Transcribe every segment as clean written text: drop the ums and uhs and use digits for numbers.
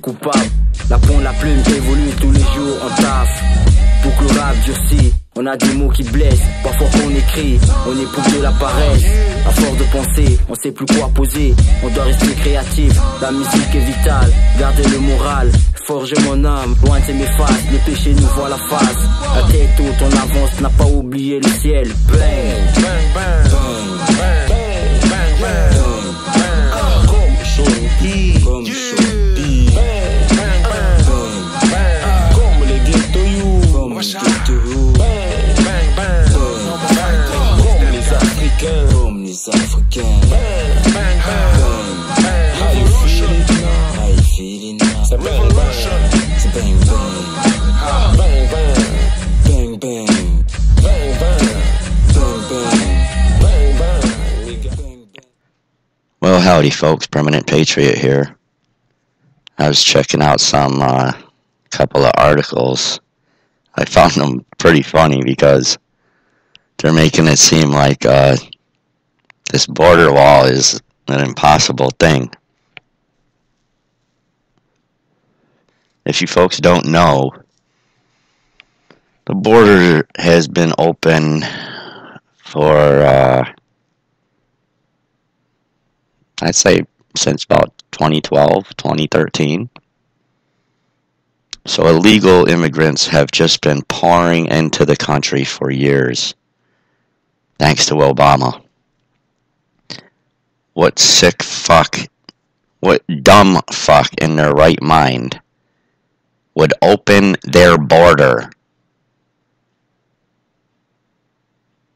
coupable. La pompe, la plume évolue tous les jours, on taffe. Pour que le rap durcit, on a des mots qui blessent. Parfois qu'on écrit, on éprouve de la paresse. À force de penser, on sait plus quoi poser. On doit rester créatif, la musique est vitale. Garder le moral, forger mon âme. Loin de ces méfaces, le péché nous voit la face. La tête haute, on avance, n'a pas oublié le ciel. Bang, bang, bang, bang, bang, bang, bang. Comme Shorty, comme Shorty. Bang, bang, bang, bang. Comme les ghetto you, comme les ghetto you. Bang, bang, bang, comme les Africains, comme les Africains. Bang, bang, bang, bang. How you feeling now? How you feeling now? C'est bang, bang, c'est bang, bang. Bang, bang, bang, bang. Bang, bang, bang, bang. Bang, bang. Well, howdy folks, Permanent Patriot here. I was checking out some couple of articles. I found them pretty funny because they're making it seem like this border wall is an impossible thing. If you folks don't know, the border has been open for I'd say since about 2012, 2013. So illegal immigrants have just been pouring into the country for years, thanks to Obama. What sick fuck, what dumb fuck in their right mind would open their border?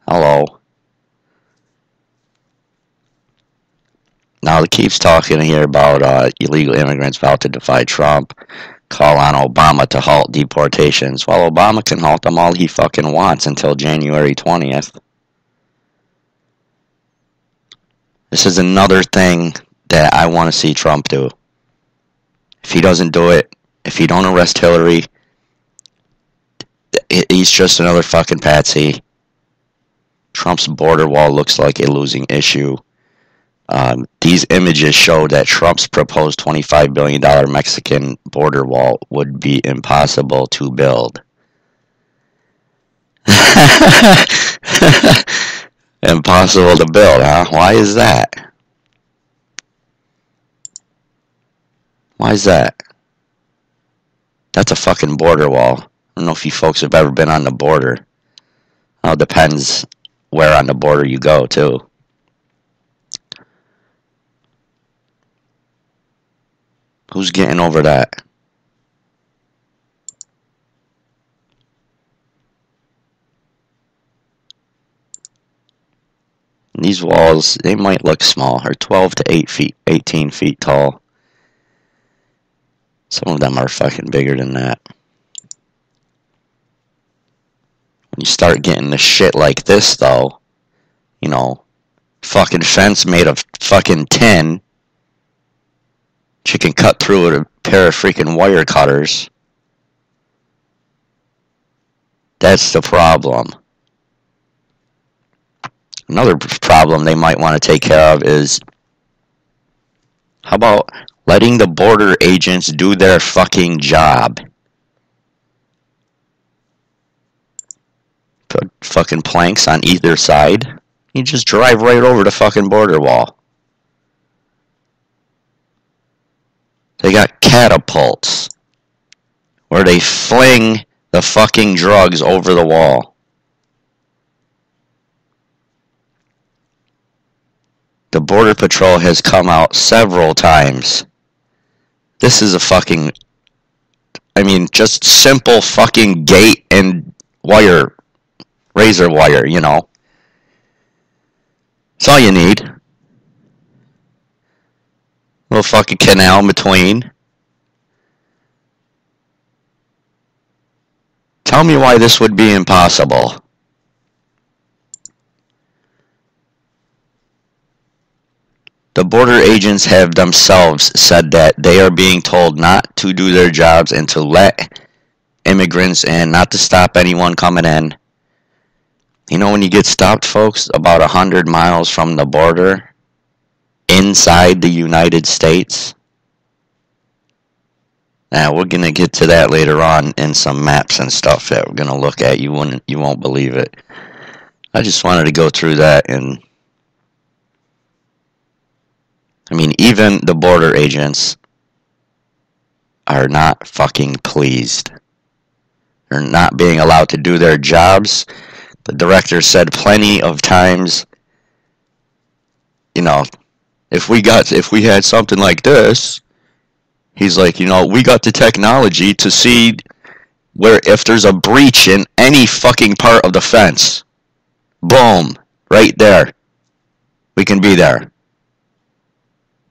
Hello. Now, it keeps talking here about illegal immigrants about to defy Trump, call on Obama to halt deportations. Well, Obama can halt them all he fucking wants until January 20th. This is another thing that I want to see Trump do. If he doesn't do it, if he don't arrest Hillary, he's just another fucking patsy. Trump's border wall looks like a losing issue. These images show that Trump's proposed $25 billion Mexican border wall would be impossible to build. Impossible to build, huh? Why is that? Why is that? That's a fucking border wall. I don't know if you folks have ever been on the border. Well, it depends where on the border you go, too. Who's getting over that? These walls, they might look small. They're 12 to 18 feet tall. Some of them are fucking bigger than that. When you start getting the shit like this, though, you know, fucking fence made of fucking tin. You can cut through with a pair of freaking wire cutters. That's the problem. Another problem they might want to take care of is, how about letting the border agents do their fucking job? Put fucking planks on either side. You just drive right over the fucking border wall. They got catapults where they fling the fucking drugs over the wall. The Border Patrol has come out several times. This is a fucking, I mean, just simple fucking gate and wire, razor wire, you know. That's all you need. Little fucking canal in between. Tell me why this would be impossible. The border agents have themselves said that they are being told not to do their jobs and to let immigrants in, not to stop anyone coming in. You know, when you get stopped, folks, about 100 miles from the border, inside the United States, Now we're gonna get to that later on in some maps and stuff that we're gonna look at. You won't believe it. I just wanted to go through that, and I mean, even the border agents are not fucking pleased. They're not being allowed to do their jobs. The director said plenty of times, you know, if we had something like this, he's like, you know, we got the technology to see where if there's a breach in any fucking part of the fence, boom, right there, we can be there.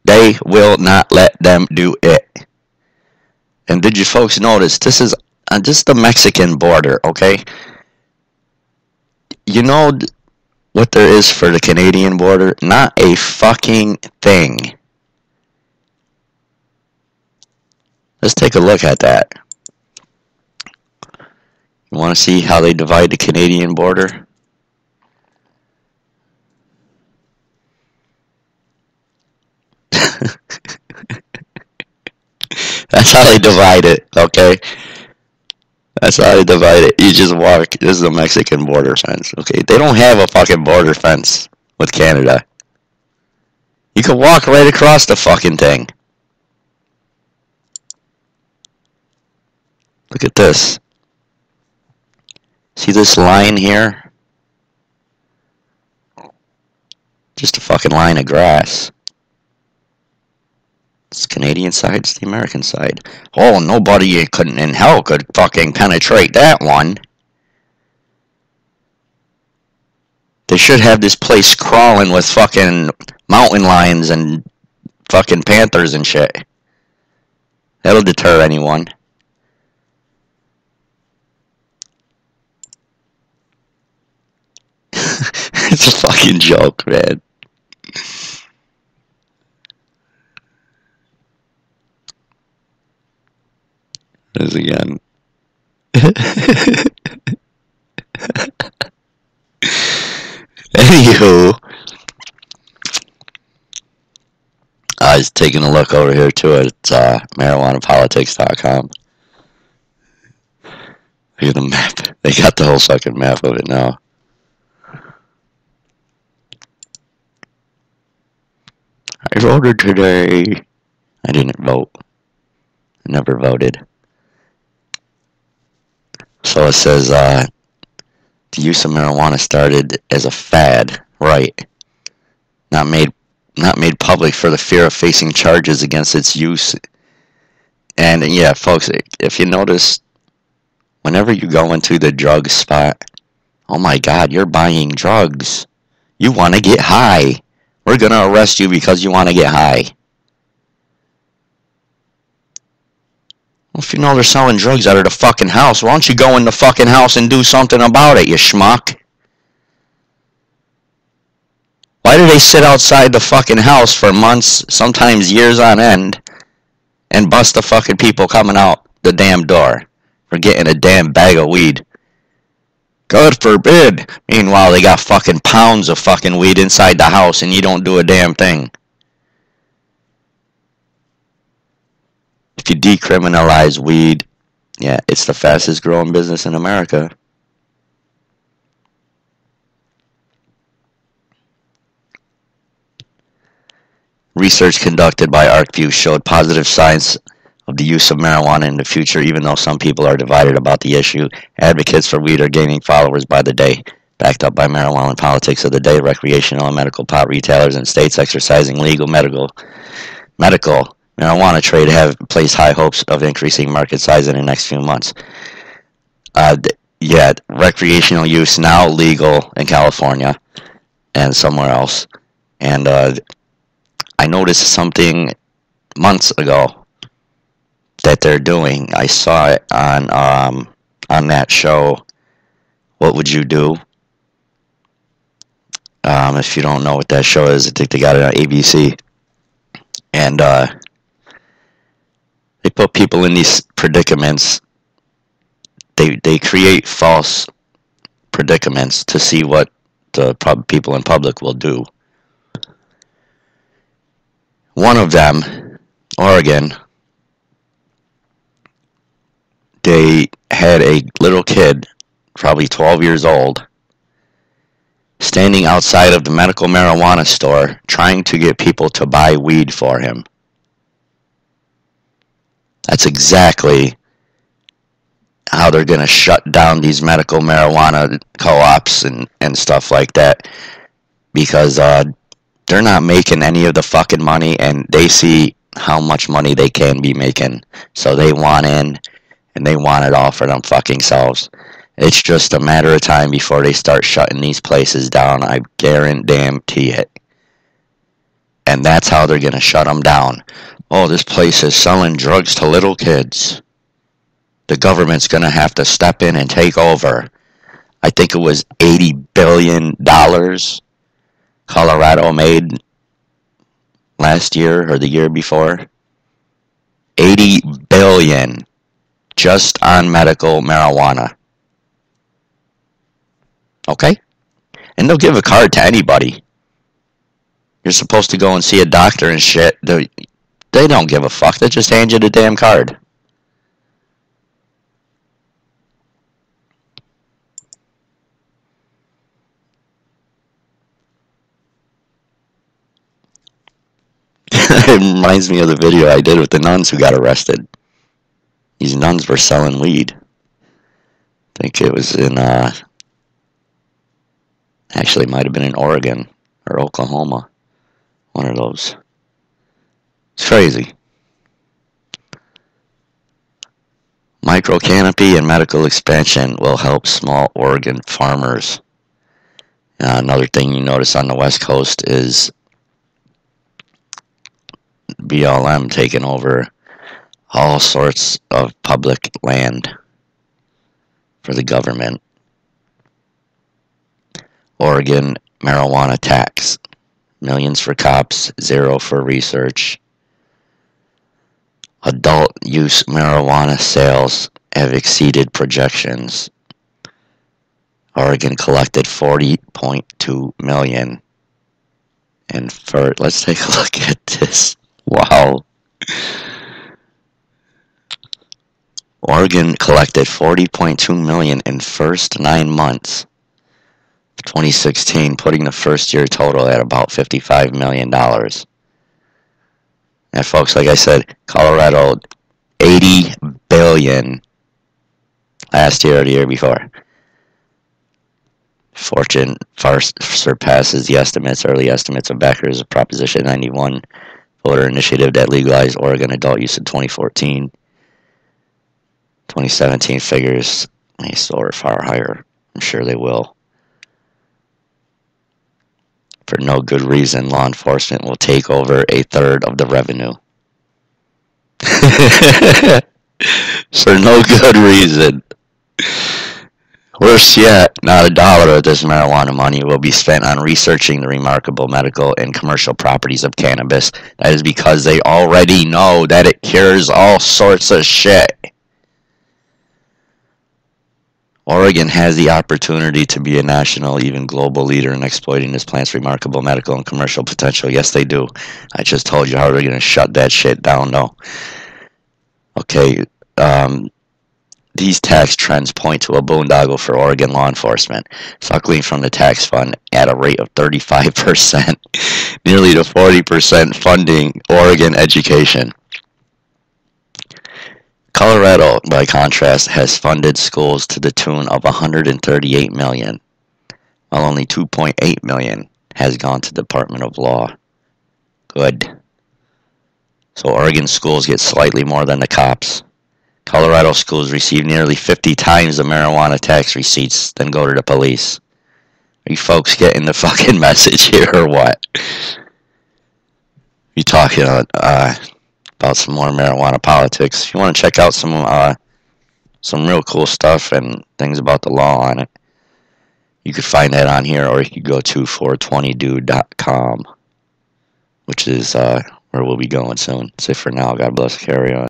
They will not let them do it. And did you folks notice, this is just the Mexican border, okay? You know what there is for the Canadian border? Not a fucking thing. Let's take a look at that. You want to see how they divide the Canadian border? That's how they divide it, okay? That's how they divide it. You just walk. This is a Mexican border fence, okay? They don't have a fucking border fence with Canada. You can walk right across the fucking thing. Look at this. See this line here? Just a fucking line of grass. It's the Canadian side, it's the American side. Oh, nobody in hell could fucking penetrate that one. They should have this place crawling with fucking mountain lions and fucking panthers and shit. That'll deter anyone. It's a fucking joke, man. This again. Anywho, I was taking a look over here too at marijuanapolitics.com. Look at the map. They got the whole fucking map of it now. I voted today. I didn't vote. I never voted. So it says, the use of marijuana started as a fad, right? Not made public for the fear of facing charges against its use. And yeah, folks, if you notice, whenever you go into the drug spot, oh my God, you're buying drugs. You want to get high. We're going to arrest you because you want to get high. Well, if you know they're selling drugs out of the fucking house, why don't you go in the fucking house and do something about it, you schmuck? Why do they sit outside the fucking house for months, sometimes years on end, and bust the fucking people coming out the damn door for getting a damn bag of weed? God forbid. Meanwhile, they got fucking pounds of fucking weed inside the house and you don't do a damn thing. If you decriminalize weed, yeah, it's the fastest growing business in America. Research conducted by ArcView showed positive signs of the use of marijuana in the future, even though some people are divided about the issue. Advocates for weed are gaining followers by the day. Backed up by marijuana politics of the day, recreational and medical pot retailers in states exercising legal medical marijuana trade have placed high hopes of increasing market size in the next few months. Yeah, recreational use now legal in California and somewhere else. And I noticed something months ago that they're doing. I saw it on that show, What Would You Do? If you don't know what that show is, I think they got it on ABC. And they put people in these predicaments. They create false predicaments to see what the people in public will do. One of them, Oregon, they had a little kid, probably 12 years old, standing outside of the medical marijuana store trying to get people to buy weed for him. That's exactly how they're going to shut down these medical marijuana co-ops and stuff like that, because they're not making any of the fucking money, and they see how much money they can be making, so they want in, and they want it all for them fucking selves. It's just a matter of time before they start shutting these places down. I guarantee it. And that's how they're going to shut them down. Oh, this place is selling drugs to little kids. The government's going to have to step in and take over. I think it was $80 billion Colorado made last year or the year before. $80 billion just on medical marijuana. Okay? And they'll give a card to anybody. You're supposed to go and see a doctor and shit. They don't give a fuck. They just hand you the damn card. It reminds me of the video I did with the nuns who got arrested. These nuns were selling weed. I think it was in, actually it might have been in Oregon or Oklahoma. One of those. It's crazy. Micro canopy and medical expansion will help small Oregon farmers. Another thing you notice on the West Coast is BLM taking over all sorts of public land for the government. Oregon marijuana tax. Millions for cops, zero for research. Adult use marijuana sales have exceeded projections. Oregon collected $40.2 million. And let's take a look at this. Wow. Oregon collected $40.2 million in first 9 months of 2016, putting the first year total at about $55 million. And folks, like I said, Colorado, $80 billion last year or the year before. Fortune far surpasses the early estimates of backers of Proposition 91 voter initiative that legalized Oregon adult use in 2014. 2017 figures may soar far higher. I'm sure they will. For no good reason, law enforcement will take over a third of the revenue. For no good reason. Worse yet, not a dollar of this marijuana money will be spent on researching the remarkable medical and commercial properties of cannabis. That is because they already know that it cures all sorts of shit. Oregon has the opportunity to be a national, even global leader in exploiting this plant's remarkable medical and commercial potential. Yes, they do. I just told you how they're going to shut that shit down, though. Okay, these tax trends point to a boondoggle for Oregon law enforcement, suckling from the tax fund at a rate of 35%, nearly to 40% funding Oregon education. Colorado, by contrast, has funded schools to the tune of $138 million, while only $2.8 million has gone to the Department of Law. Good. So Oregon schools get slightly more than the cops. Colorado schools receive nearly 50 times the marijuana tax receipts than go to the police. Are you folks getting the fucking message here or what? You talking about some more marijuana politics. If you want to check out some real cool stuff and things about the law on it, you could find that on here, or you could go to 420dude.com, which is where we'll be going soon. So for now, God bless, carry on.